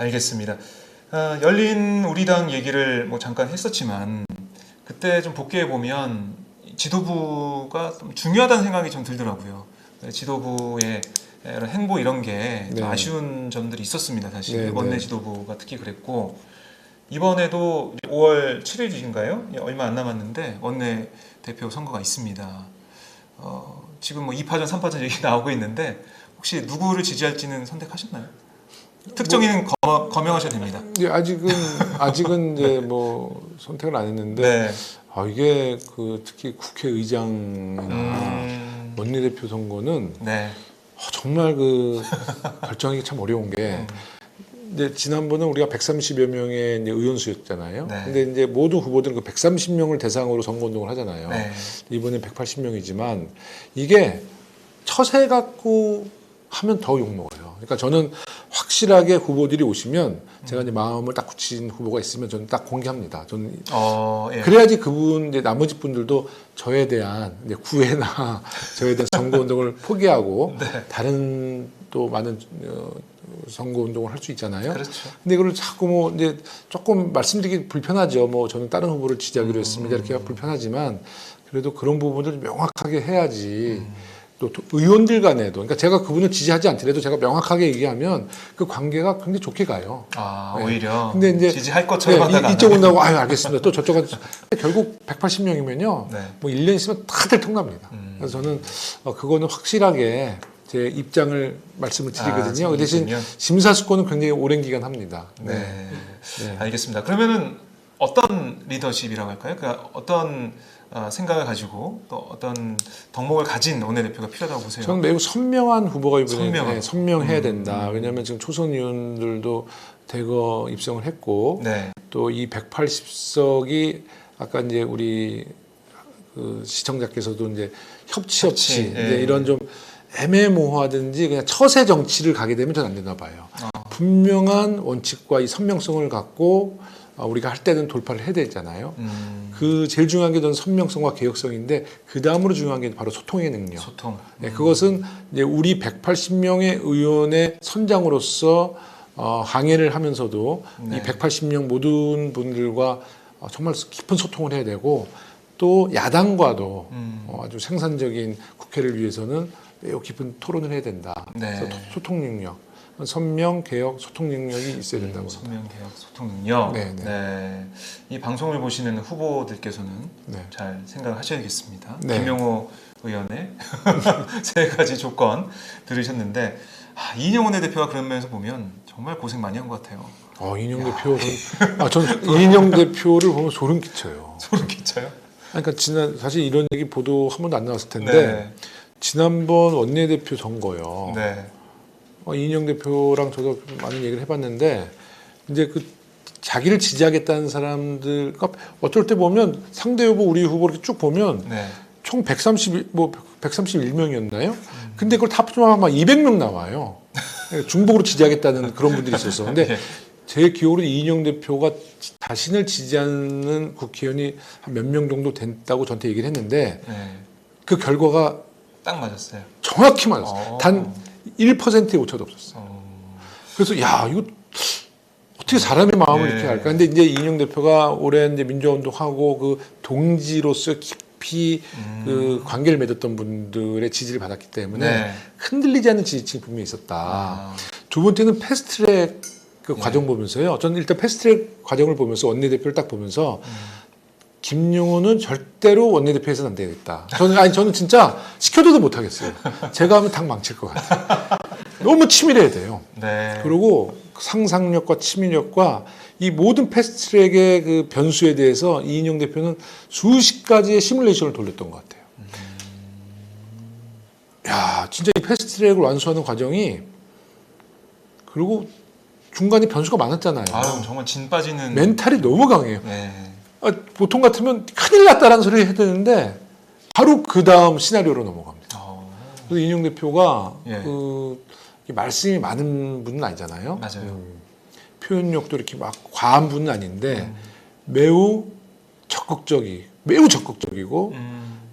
알겠습니다. 열린 우리당 얘기를 뭐 잠깐 했었지만 그때 좀 복귀해 보면 지도부가 좀 중요하다는 생각이 좀 들더라고요. 지도부의 이런 행보 이런 게 좀 아쉬운 점들이 있었습니다. 사실 원내 지도부가 특히 그랬고 이번에도 5월 7일인가요? 얼마 안 남았는데 원내 대표 선거가 있습니다. 지금 뭐 2파전, 3파전 얘기 나오고 있는데 혹시 누구를 지지할지는 선택하셨나요? 특정인은 거명하셔도 됩니다. 예, 아직은 이제 뭐 선택을 안 했는데 이게 그 특히 국회의장이나 원내대표 선거는 정말 그 결정하기 참 어려운 게 이제 지난번은 우리가 130여 명의 이제 의원수였잖아요. 근데 이제 모든 후보들은 그 130명을 대상으로 선거운동을 하잖아요. 이번엔 180명이지만 이게 처세 갖고 하면 더 욕먹어요. 그러니까 저는 확실하게 후보들이 오시면 제가 이제 마음을 딱 굳힌 후보가 있으면 저는 딱 공개합니다. 저는 그래야지 그분 이제 나머지 분들도 저에 대한 이제 구애나 저에 대한 선거운동을 포기하고 다른 또 많은 선거운동을 할 수 있잖아요. 그렇죠. 근데 이걸 자꾸 뭐 이제 조금 말씀드리기 불편하죠. 뭐 저는 다른 후보를 지지하기로 했습니다. 이렇게 불편하지만 그래도 그런 부분들을 명확하게 해야지. 또 의원들 간에도, 그러니까 제가 그분을 지지하지 않더라도 제가 명확하게 얘기하면 그 관계가 굉장히 좋게 가요. 오히려. 근데 이제 지지할 것처럼 하다가 이쪽 온다고 알겠습니다. 또 저쪽은 결국 180명이면요. 뭐 1년 있으면 다들 통납니다. 그래서 저는 그거는 확실하게 제 입장을 말씀을 드리거든요. 그 대신 심사숙고는 굉장히 오랜 기간 합니다. 알겠습니다. 그러면은 어떤 리더십이라고 할까요? 그러니까 어떤 생각을 가지고 또 어떤 덕목을 가진 원내대표가 필요하다고 보세요? 저는 매우 선명한 후보가 이번에 선명해야 된다. 왜냐하면 지금 초선 의원들도 대거 입성을 했고 또 이 180석이 아까 이제 우리 그 시청자께서도 이제 협치 이제 이런 좀 애매모호하든지 그냥 처세 정치를 가게 되면 전 안 되나 봐요. 분명한 원칙과 이 선명성을 갖고 우리가 할 때는 돌파를 해야 되잖아요. 그 제일 중요한 게 저는 선명성과 개혁성인데 그 다음으로 중요한 게 바로 소통의 능력. 그것은 이제 우리 180명의 의원의 선장으로서 항해를 하면서도 이 180명 모든 분들과 정말 깊은 소통을 해야 되고 또 야당과도 아주 생산적인 국회를 위해서는 매우 깊은 토론을 해야 된다. 그래서 소통 능력. 선명, 개혁, 소통 능력이 있어야 된다고. 선명, 개혁, 소통 능력. 이 방송을 보시는 후보들께서는 잘 생각을 하셔야겠습니다. 김용호 의원의 세 가지 조건 들으셨는데 이인영 원내대표가 그런 면에서 보면 정말 고생 많이 한 것 같아요. 이인영 대표는 저는 이인영 대표를 보면 소름 끼쳐요. 소름 끼쳐요? 그러니까 사실 이런 얘기 보도 한 번도 안 나왔을 텐데 지난번 원내대표 선거요. 이인영 대표랑 저도 많은 얘기를 해봤는데 이제 그 자기를 지지하겠다는 사람들, 그러니까 어떨 때 보면 상대 후보, 우리 후보 이렇게 쭉 보면 총 131명이었나요? 근데 그걸 다 합치면 막 200명 나와요. 중복으로 지지하겠다는 그런 분들이 있어서. 근데 제 기억으로 이인영 대표가 자신을 지지하는 국회의원이 한 몇 명 정도 됐다고 저한테 얘기를 했는데 그 결과가 딱 맞았어요. 정확히 맞았어요. 단 1%의 오차도 없었어요. 그래서 이거 어떻게 사람의 마음을 이렇게 할까? 근데 이제 이인영 대표가 오랜 이제 민주화운동하고 그 동지로서 깊이 그 관계를 맺었던 분들의 지지를 받았기 때문에 흔들리지 않는 지지층이 분명히 있었다. 두 번째는 패스트트랙 그 과정 보면서요. 저는 일단 패스트트랙 과정을 보면서 원내대표를 딱 보면서 김용호는 절대로 원내대표에서는 안 되겠다. 저는 진짜 시켜줘도 못 하겠어요. 제가 하면 당 망칠 것 같아요. 너무 치밀해야 돼요. 그리고 상상력과 치밀력과 이 모든 패스트트랙의 그 변수에 대해서 이인영 대표는 수십 가지의 시뮬레이션을 돌렸던 것 같아요. 진짜 이 패스트트랙을 완수하는 과정이 그리고 중간에 변수가 많았잖아요. 정말 진 빠지는 멘탈이 너무 강해요. 보통 같으면 큰일 났다라는 소리를 해야 되는데 바로 그 다음 시나리오로 넘어갑니다. 그래서 이인영 대표가 말씀이 많은 분은 아니잖아요. 표현력도 이렇게 막 과한 분은 아닌데 매우 적극적이고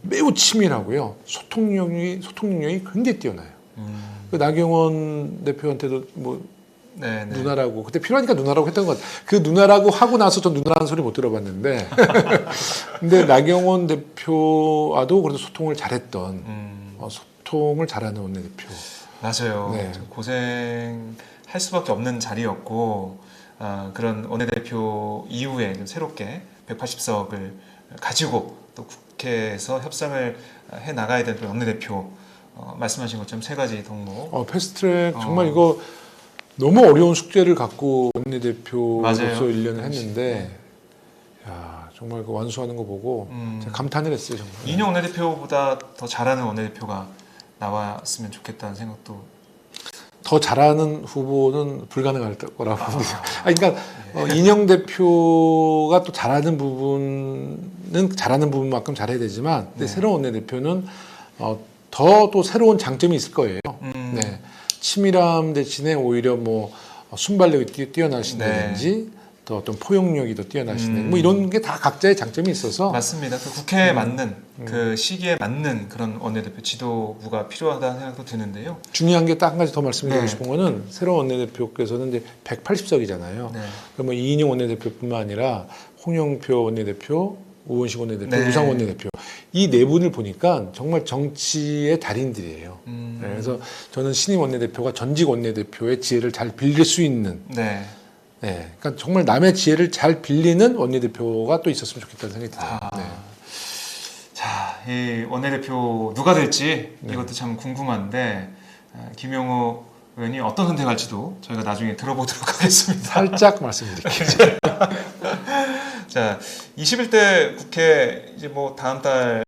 매우 치밀하고요. 소통 능력이 굉장히 뛰어나요. 나경원 대표한테도 뭐 네, 네. 누나라고 그때 필요하니까 누나라고 했던 것 같아요. 그 누나라고 하고 나서 전 누나라는 소리 못 들어봤는데 근데 나경원 대표와도 그래도 소통을 잘했던 소통을 잘하는 원내대표. 맞아요. 네. 고생할 수밖에 없는 자리였고 그런 원내대표 이후에 좀 새롭게 180석을 가지고 또 국회에서 협상을 해 나가야 되는 원내대표 말씀하신 것처럼 세 가지 덕목. 패스트트랙 정말 이거 너무 어려운 숙제를 갖고 원내대표로서 맞아요. 1년을 했는데 야, 정말 그 완수하는 거 보고 제가 감탄을 했어요. 정말. 이인영 원내대표보다 더 잘하는 원내대표가 나왔으면 좋겠다는 생각도. 더 잘하는 후보는 불가능할 거라고 봅니다. 그러니까 이인영 대표가 또 잘하는 부분은 잘하는 부분만큼 잘해야 되지만 근데 새로운 원내대표는 더 또 새로운 장점이 있을 거예요. 네. 치밀함 대신에 오히려 뭐 순발력이 뛰어나신다든지 또 어떤 포용력이 더 뛰어나신다든지 뭐 이런 게 다 각자의 장점이 있어서 맞습니다. 그 국회에 맞는 그 시기에 맞는 그런 원내대표 지도부가 필요하다는 생각도 드는데요. 중요한 게 딱 한 가지 더 말씀드리고 네. 싶은 거는 새로운 원내대표께서는 이제 180석이잖아요. 네. 그러면 이인영 원내대표뿐만 아니라 홍영표 원내대표, 우원식 원내대표, 네. 우상 원내대표 이 네 분을 보니까 정말 정치의 달인들이에요. 네, 그래서 저는 신임 원내대표가 전직 원내대표의 지혜를 잘 빌릴 수 있는 네. 네, 그러니까 정말 남의 지혜를 잘 빌리는 원내대표가 또 있었으면 좋겠다는 생각이 들어요. 네. 자, 이 원내대표 누가 될지 이것도 참 궁금한데 김용호 의원이 어떤 선택할지도 저희가 나중에 들어보도록 하겠습니다. 살짝 말씀드릴게요. 자, 21대 국회 이제 뭐 다음 달